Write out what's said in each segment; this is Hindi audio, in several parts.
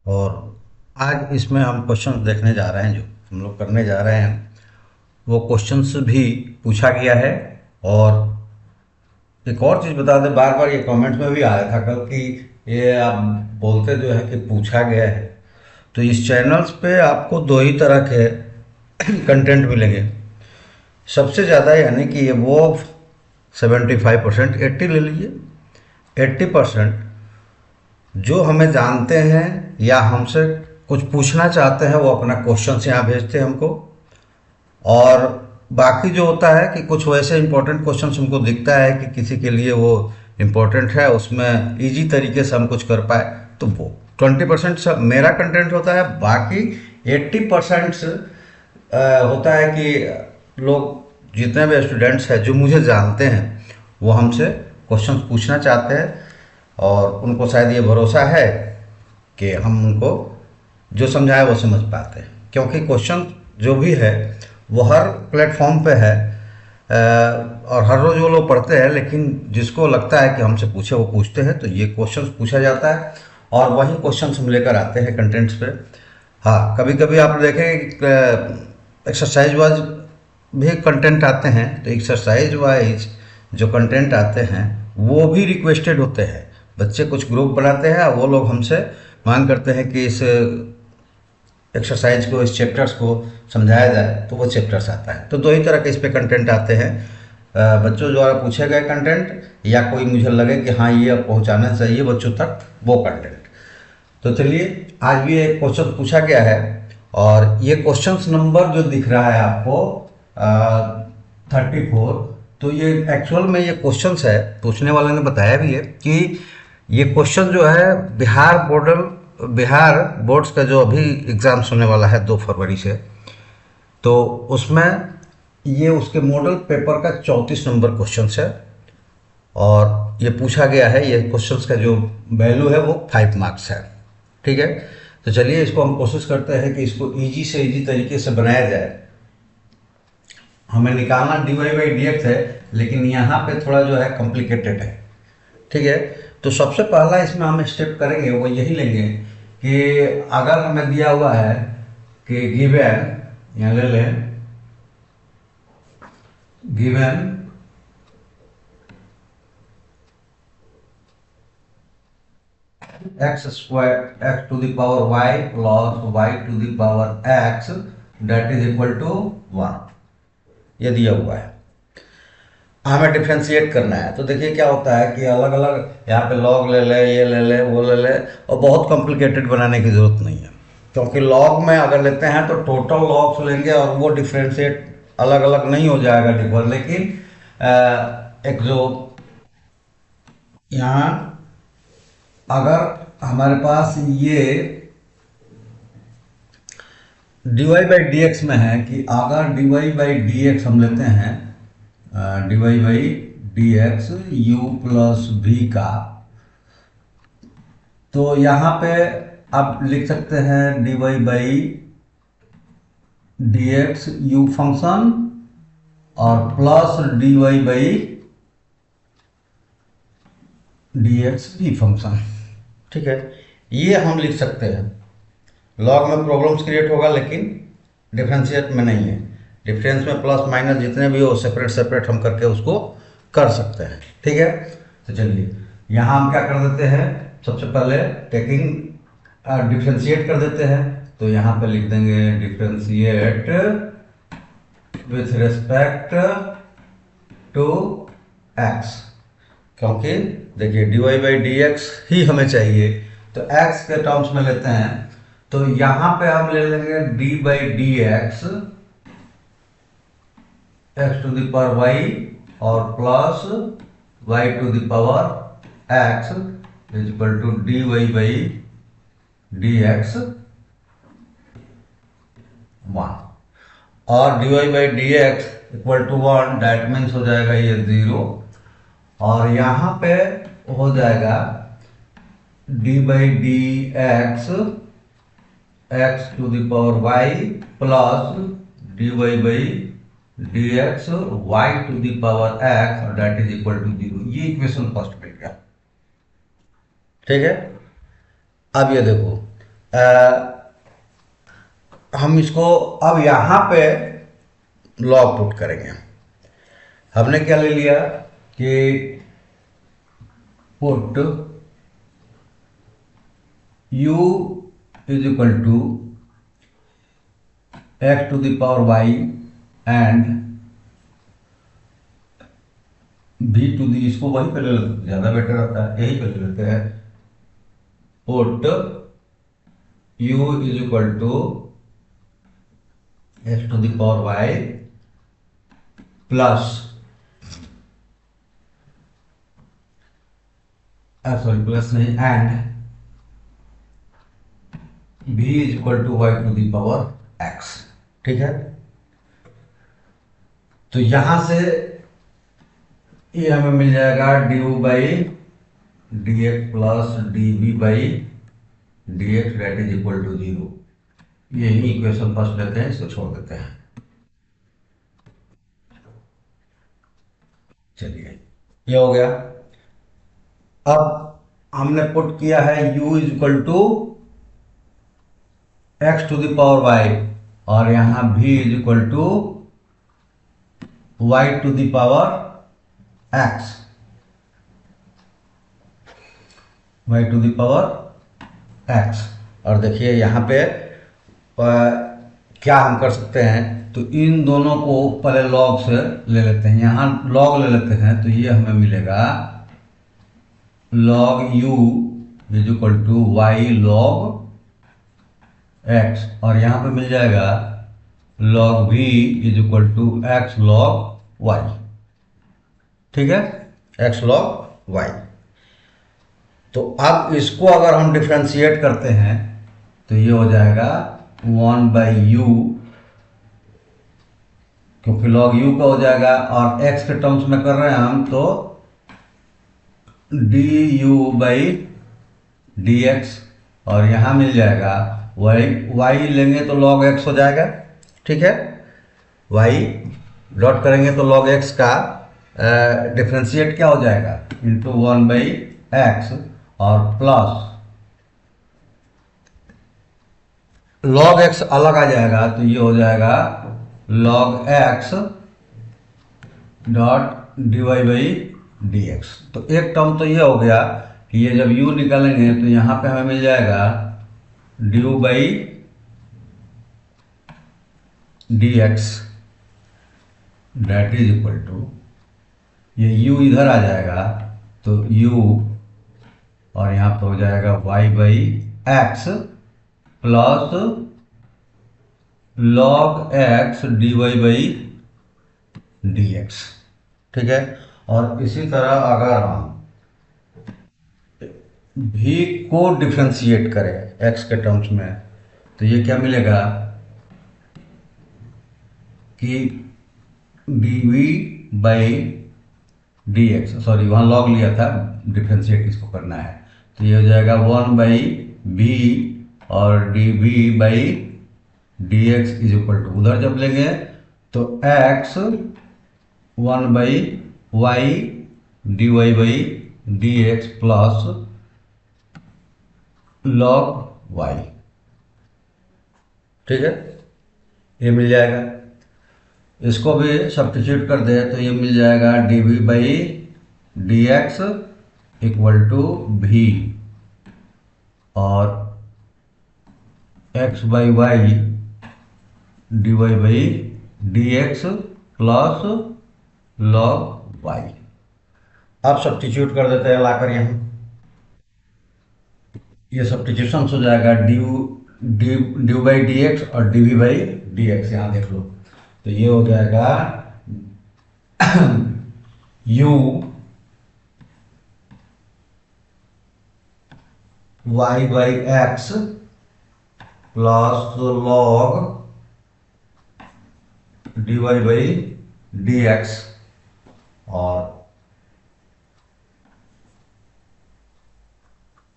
और आज इसमें हम क्वेश्चन देखने जा रहे हैं, जो हम लोग करने जा रहे हैं वो क्वेश्चंस भी पूछा गया है। और एक और चीज़ बता दें, बार बार ये कमेंट्स में भी आया था कल कि ये आप बोलते जो है कि पूछा गया है। तो इस चैनल्स पे आपको दो ही तरह के कंटेंट मिलेंगे। सबसे ज़्यादा यानी कि ये वो 75%, 80 ले लीजिए। 80% जो हमें जानते हैं या हमसे कुछ पूछना चाहते हैं वो अपना क्वेश्चन यहाँ भेजते हैं हमको। और बाकी जो होता है कि कुछ वैसे इंपॉर्टेंट क्वेश्चन हमको दिखता है कि किसी के लिए वो इम्पोर्टेंट है, उसमें इजी तरीके से हम कुछ कर पाए, तो वो 20% मेरा कंटेंट होता है। बाकी 80% होता है कि लोग जितने भी स्टूडेंट्स हैं जो मुझे जानते हैं वो हमसे क्वेश्चन पूछना चाहते हैं, और उनको शायद ये भरोसा है कि हम उनको जो समझाए वो समझ पाते हैं। क्योंकि क्वेश्चन जो भी है वो हर प्लेटफॉर्म पे है, और हर रोज़ वो लोग पढ़ते हैं, लेकिन जिसको लगता है कि हमसे पूछे वो पूछते हैं, तो ये क्वेश्चन पूछा जाता है और वही क्वेश्चन हम लेकर आते हैं कंटेंट्स पे। हाँ, कभी कभी आप देखें एक्सरसाइज वाइज भी कंटेंट आते हैं, तो एक्सरसाइज वाइज जो कंटेंट आते हैं वो भी रिक्वेस्टेड होते हैं। बच्चे कुछ ग्रुप बनाते हैं और वो लोग हमसे मांग करते हैं कि इस एक्सरसाइज को, इस चैप्टर्स को समझाया जाए, तो वो चैप्टर्स आता है। तो दो ही तरह के इस पे कंटेंट आते हैं, बच्चों द्वारा पूछे गए कंटेंट, या कोई मुझे लगे कि हाँ ये अब पहुँचाना चाहिए बच्चों तक, वो कंटेंट। तो चलिए, आज भी एक क्वेश्चन पूछा गया है, और ये क्वेश्चन नंबर जो दिख रहा है आपको 34, तो ये एक्चुअल में ये क्वेश्चन है, पूछने वाले ने बताया भी है कि ये क्वेश्चन जो है बिहार बोर्ड्स का जो अभी एग्ज़ाम्स होने वाला है 2 फरवरी से, तो उसमें ये उसके मॉडल पेपर का 34 नंबर क्वेश्चन है। और ये पूछा गया है, ये क्वेश्चंस का जो वैल्यू है वो 5 मार्क्स है। ठीक है, तो चलिए इसको हम कोशिश करते हैं कि इसको इजी से इजी तरीके से बनाया जाए। हमें निकालना dy बाई डी एक्स है, लेकिन यहाँ पे थोड़ा जो है कॉम्प्लिकेटेड है। ठीक है, तो सबसे पहला इसमें हम स्टेप करेंगे वो यही लेंगे कि अगर हमें दिया हुआ है कि गिवन, यहाँ ले लें given x square x to the power Y plus Y to the power x that is equal to 1, ये दिया हुआ है। हमें डिफ्रेंशिएट करना है। तो देखिए क्या होता है कि अलग अलग यहाँ पे लॉग ले ले, ये ले ले, वो ले ले, और बहुत कॉम्प्लिकेटेड बनाने की ज़रूरत नहीं है। क्योंकि लॉग में अगर लेते हैं तो टोटल लॉग्स लेंगे और वो डिफ्रेंशिएट अलग अलग नहीं हो जाएगा डिफर। लेकिन एक जो यहाँ अगर हमारे पास ये D Y by D X में है कि अगर D Y by D X हम लेते हैं, D Y by D X U plus V का, तो यहाँ पे आप लिख सकते हैं D Y by D X U function और plus D Y by D X V function. ठीक है, ये हम लिख सकते हैं। लॉग में प्रॉब्लम्स क्रिएट होगा, लेकिन डिफरेंशिएट में नहीं है। डिफरेंस में प्लस माइनस जितने भी हो सेपरेट सेपरेट हम करके उसको कर सकते हैं। ठीक है, तो चलिए यहाँ हम क्या कर देते हैं, सबसे पहले टेकिंग डिफरेंशिएट कर देते हैं। तो यहाँ पे लिख देंगे differentiate with respect to X, क्योंकि देखिए D Y by D X ही हमें चाहिए, तो एक्स के टर्म्स में लेते हैं। तो यहां पे हम ले लेंगे D by D X X to the power Y और plus Y to the power X is equal to D Y by D X 1, और D Y by D X equal to 1, that means हो जाएगा ये 0, और यहाँ पे हो जाएगा D by D X X to the power Y plus D Y by D X Y to the power x और डेट इज इक्वल टू 0। ये इक्वेशन फर्स्ट मिल गया। ठीक है, अब ये देखो हम इसको अब यहाँ पे लॉग पुट करेंगे। हमने क्या ले लिया कि put u is equal to x to the power y and v to the, इसको वहीं पे ले लेते, ज़्यादा बेटर रहता है, यही पे ले लेते हैं। Put u is equal to x to the power Y plus sorry plus नहीं, and v is equal to Y to the power X. ठीक है, तो यहां से ये हमें मिल जाएगा D by D x plus D B by D x that is equal to 0। यही इक्वेशन फर्स्ट लेते हैं, इसको छोड़ देते हैं। चलिए, ये हो गया। अब हमने पुट किया है u is equal to x to the power Y और यहां v is equal to Y to the power x, Y to the power x. और देखिए यहाँ पे क्या हम कर सकते हैं, तो इन दोनों को पहले लॉग से ले लेते हैं, यहाँ लॉग ले लेते हैं, तो ये हमें मिलेगा log u is equal to y log x और यहाँ पे मिल जाएगा log v is equal to x log y. ठीक है, एक्स लॉग वाई। तो अब इसको अगर हम डिफ्रेंशिएट करते हैं तो ये हो जाएगा 1 बाई यू, क्योंकि log u का हो जाएगा और x के टर्म्स में कर रहे हैं हम, तो D you by D x और यहाँ मिल जाएगा y लेंगे तो log x हो जाएगा। ठीक है, y डॉट करेंगे तो log x का डिफ्रेंशिएट क्या हो जाएगा इंटू 1 बाई एक्स और प्लस log x अलग आ जाएगा, तो ये हो जाएगा log x dot d Y by D x. तो एक टर्म तो ये हो गया कि ये जब u निकालेंगे तो यहाँ पे हमें मिल जाएगा D by D x that is equal to, ये u इधर आ जाएगा तो u और यहाँ पे हो जाएगा y by x plus log x d Y by D x. ठीक है, और इसी तरह अगर हम v को डिफ्रेंशिएट करें x के टर्म्स में तो ये क्या मिलेगा कि d we by D x, sorry वहाँ लॉग लिया था, डिफ्रेंशिएट इसको करना है, तो ये हो जाएगा 1 बाई बी और D we by D x is equal to, उधर जब लेंगे तो x 1 by Y D Y by D x plus log y. ठीक है, ये मिल जाएगा। इसको भी सब्स्टिट्यूट कर दे तो ये मिल जाएगा D we by D X equal to भी और X by Y D Y by D x plus log Y. अब सब्स्टिट्यूट कर देते हैं लाकर यहाँ, ये सब्स्टिट्यूशन हो जाएगा डी बाई डी एक्स और D we by D X, यहाँ देख लो, तो ये हो जाएगा u y by x plus log D Y by D x और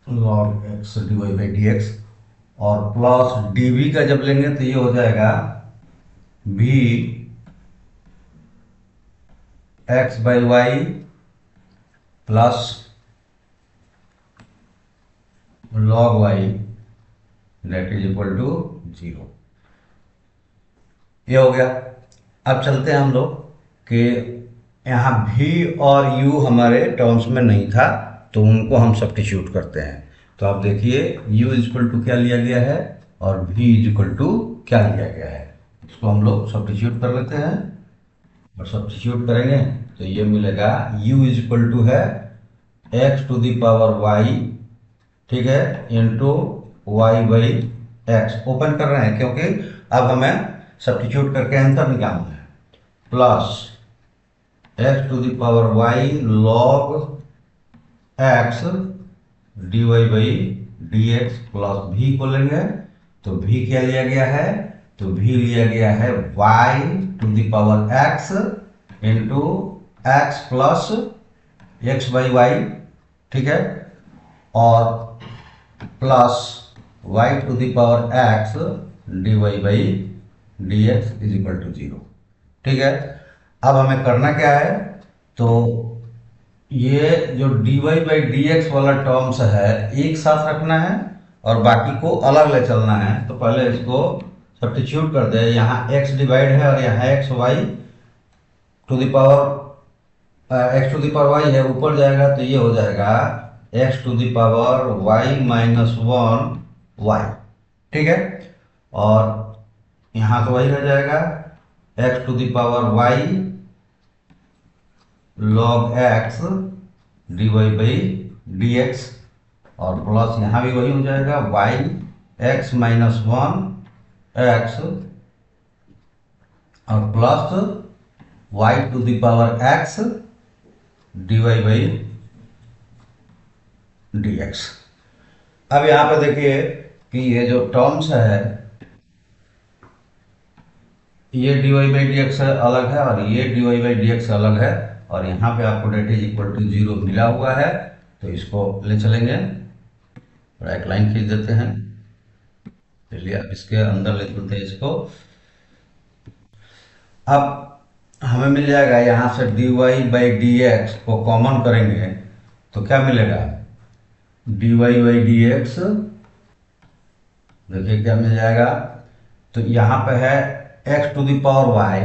log x D Y by D x और प्लस डी वी का जब लेंगे तो ये हो जाएगा भी x by y plus log y that is equal to 0। ये हो गया। अब चलते हैं हम लोग कि यहाँ v और u हमारे टर्म्स में नहीं था, तो उनको हम सब्स्टिट्यूट करते हैं। तो आप देखिए u इज इक्वल टू क्या लिया गया है और v इज इक्वल टू क्या लिया गया है। इसको हम लोग सब्स्टिट्यूट कर लेते हैं और सब्स्टिट्यूट करेंगे तो ये मिलेगा u इज इक्वल टू है x to the power y, ठीक है, into y by x. Open कर रहे हैं क्योंकि अब हमें सब्स्टिट्यूट करके आंसर निकालना है। Plus x to the power Y log x D Y by D x plus भी को लेंगे तो भी क्या लिया गया है, तो भी लिया गया है y to the power x into x plus x by y, ठीक है, और plus Y to the power x D Y by D x is equal to 0, ठीक है। अब हमें करना क्या है, तो ये जो d Y by D x वाला टर्म्स है एक साथ रखना है और बाकी को अलग ले चलना है। तो पहले इसको सब्स्टिट्यूट कर दे, यहाँ x डिवाइड है और यहाँ x Y to the power x to the power y है, ऊपर जाएगा तो ये हो जाएगा x to the power y minus 1 y, ठीक है, और यहाँ तो वही रह जाएगा x to the power Y log x D Y by D x, और प्लस यहाँ भी वही हो जाएगा वाई एक्स माइनस 1 एक्स और plus Y to the power x D Y by D x. अब यहाँ पे देखिए कि ये जो टर्म्स है ये D Y by D x अलग है और ये D Y by D x अलग है, और यहाँ पे आपको डेट इज इक्वल टू 0 मिला हुआ है। तो इसको ले चलेंगे और एक लाइन खींच देते हैं। चलिए अब इसके अंदर ले चलते हैं इसको। अब हमें मिल जाएगा यहाँ से d Y by D x को कॉमन करेंगे तो क्या मिलेगा, d Y by D x, देखिए क्या मिल जाएगा, तो यहाँ पे है x to the power y,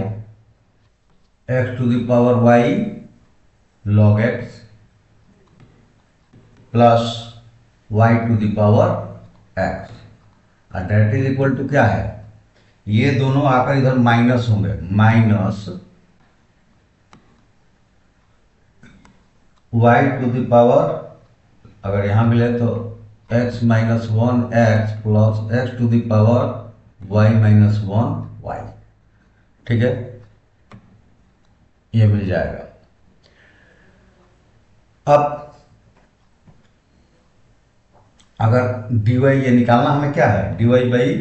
x to the power Y log x plus Y to the power x, और डेट इज इक्वल टू क्या है, ये दोनों आकर इधर माइनस होंगे, minus y to the power, अगर यहाँ मिले तो x minus 1 x plus x to the power y minus 1 y, ठीक है, ये मिल जाएगा। अब अगर dy ये निकालना हमें क्या है, dy बाई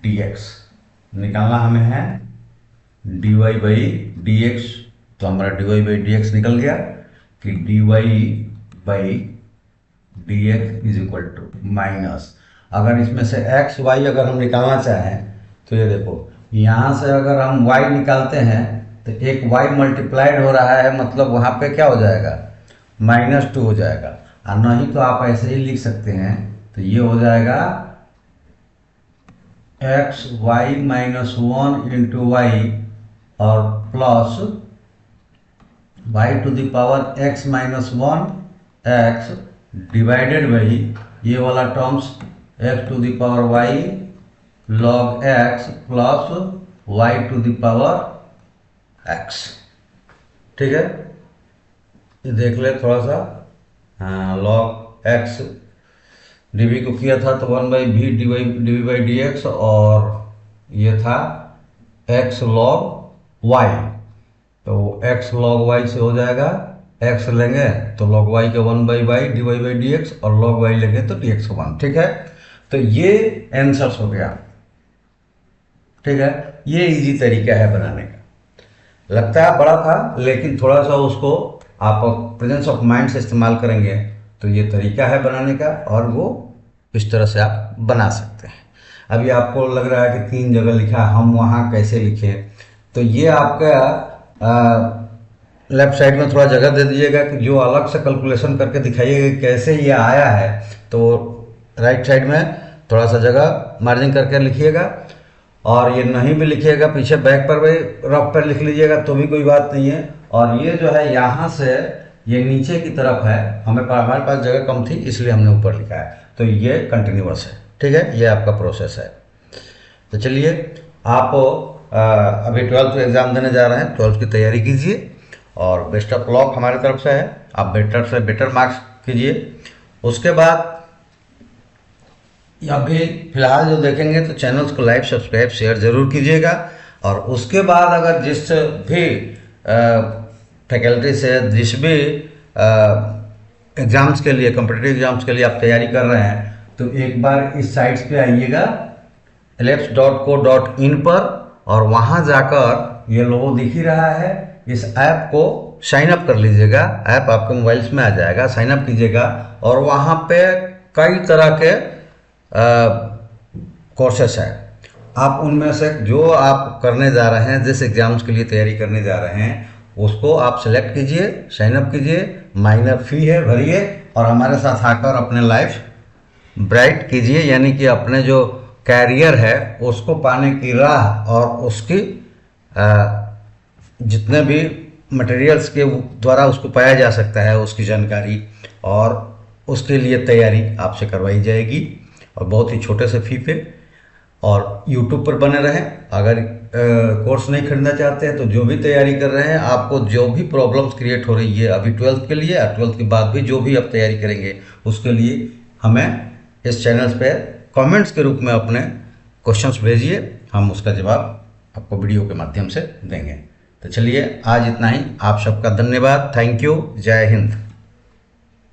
डी एक्स निकालना हमें है, dy बाई डी एक्स, तो हमारा dy बाई डी एक्स निकल गया कि dy by D x is equal to minus, अगर इसमें से एक्स वाई अगर हम निकालना चाहें तो ये देखो यहाँ से अगर हम y निकालते हैं तो एक y मल्टीप्लाइड हो रहा है, मतलब वहाँ पे क्या हो जाएगा, -2 हो जाएगा, और नहीं तो आप ऐसे ही लिख सकते हैं, तो ये हो जाएगा X Y minus 1 into Y और plus Y to the power X minus 1 X divided by ये वाला terms X to the power Y log x plus Y to the power X, ठीक है, ये देख ले थोड़ा सा, हाँ, लॉग एक्स डी को किया था तो 1 by v d by D x, और ये था एक्स लॉग वाई, तो एक्स लॉग वाई से हो जाएगा, एक्स लेंगे तो लॉग वाई का 1 by Y D Y by D x, और लॉग वाई लेंगे तो डी एक्स का 1, ठीक है। तो ये आंसर्स हो गया, ठीक है, ये इजी तरीका है बनाने का। लगता है बड़ा था लेकिन थोड़ा सा उसको आप प्रेजेंस ऑफ माइंड से इस्तेमाल करेंगे तो ये तरीका है बनाने का, और वो इस तरह से आप बना सकते हैं। अभी आपको लग रहा है कि 3 जगह लिखा, हम वहाँ कैसे लिखें, तो ये आपका लेफ्ट साइड में थोड़ा जगह दे दीजिएगा कि जो अलग से कैलकुलेशन करके दिखाइएगा कैसे ये आया है, तो राइट साइड में थोड़ा सा जगह मार्जिन करके लिखिएगा, और ये नहीं भी लिखिएगा पीछे बैक पर भी रफ पर लिख लीजिएगा तो भी कोई बात नहीं है। और ये जो है यहाँ से ये नीचे की तरफ है, हमारे पास जगह कम थी इसलिए हमने ऊपर लिखा है, तो ये कंटिन्यूअस है। ठीक है, ये आपका प्रोसेस है। तो चलिए आप अभी 12th एग्ज़ाम देने जा रहे हैं, 12th की तैयारी कीजिए और बेस्ट ऑफ लक हमारी तरफ से है। आप बेटर से बेटर मार्क्स कीजिए। उसके बाद अभी फिलहाल जो देखेंगे तो चैनल्स को लाइक सब्सक्राइब शेयर ज़रूर कीजिएगा। और उसके बाद अगर जिस भी फैकल्टी से जिस भी एग्ज़ाम्स के लिए, कॉम्पिटिटिव एग्ज़ाम्स के लिए आप तैयारी कर रहे हैं, तो एक बार इस साइट्स पे आइएगा elapse.co.in पर, और वहाँ जाकर ये लोगो दिख ही रहा है, इस ऐप को साइन अप कर लीजिएगा। ऐप आपके मोबाइल्स में आ जाएगा, साइन अप कीजिएगा और वहाँ पे कई तरह के कोर्सेस हैं। आप उनमें से जो आप करने जा रहे हैं, जिस एग्ज़ाम्स के लिए तैयारी करने जा रहे हैं, उसको आप सेलेक्ट कीजिए, साइन अप कीजिए, माइनर फी है भरिए, और हमारे साथ आकर अपने लाइफ ब्राइट कीजिए, यानी कि अपने जो कैरियर है उसको पाने की राह और उसकी जितने भी मटेरियल्स के द्वारा उसको पाया जा सकता है उसकी जानकारी और उसके लिए तैयारी आपसे करवाई जाएगी, और बहुत ही छोटे से फी पे। और YouTube पर बने रहें। अगर कोर्स नहीं खरीदना चाहते हैं तो जो भी तैयारी कर रहे हैं, आपको जो भी प्रॉब्लम्स क्रिएट हो रही है अभी 12th के लिए, और 12th के बाद भी जो भी आप तैयारी करेंगे उसके लिए हमें इस चैनल पे कमेंट्स के रूप में अपने क्वेश्चंस भेजिए, हम उसका जवाब आपको वीडियो के माध्यम से देंगे। तो चलिए आज इतना ही। आप सबका धन्यवाद। Thank you. जय हिंद।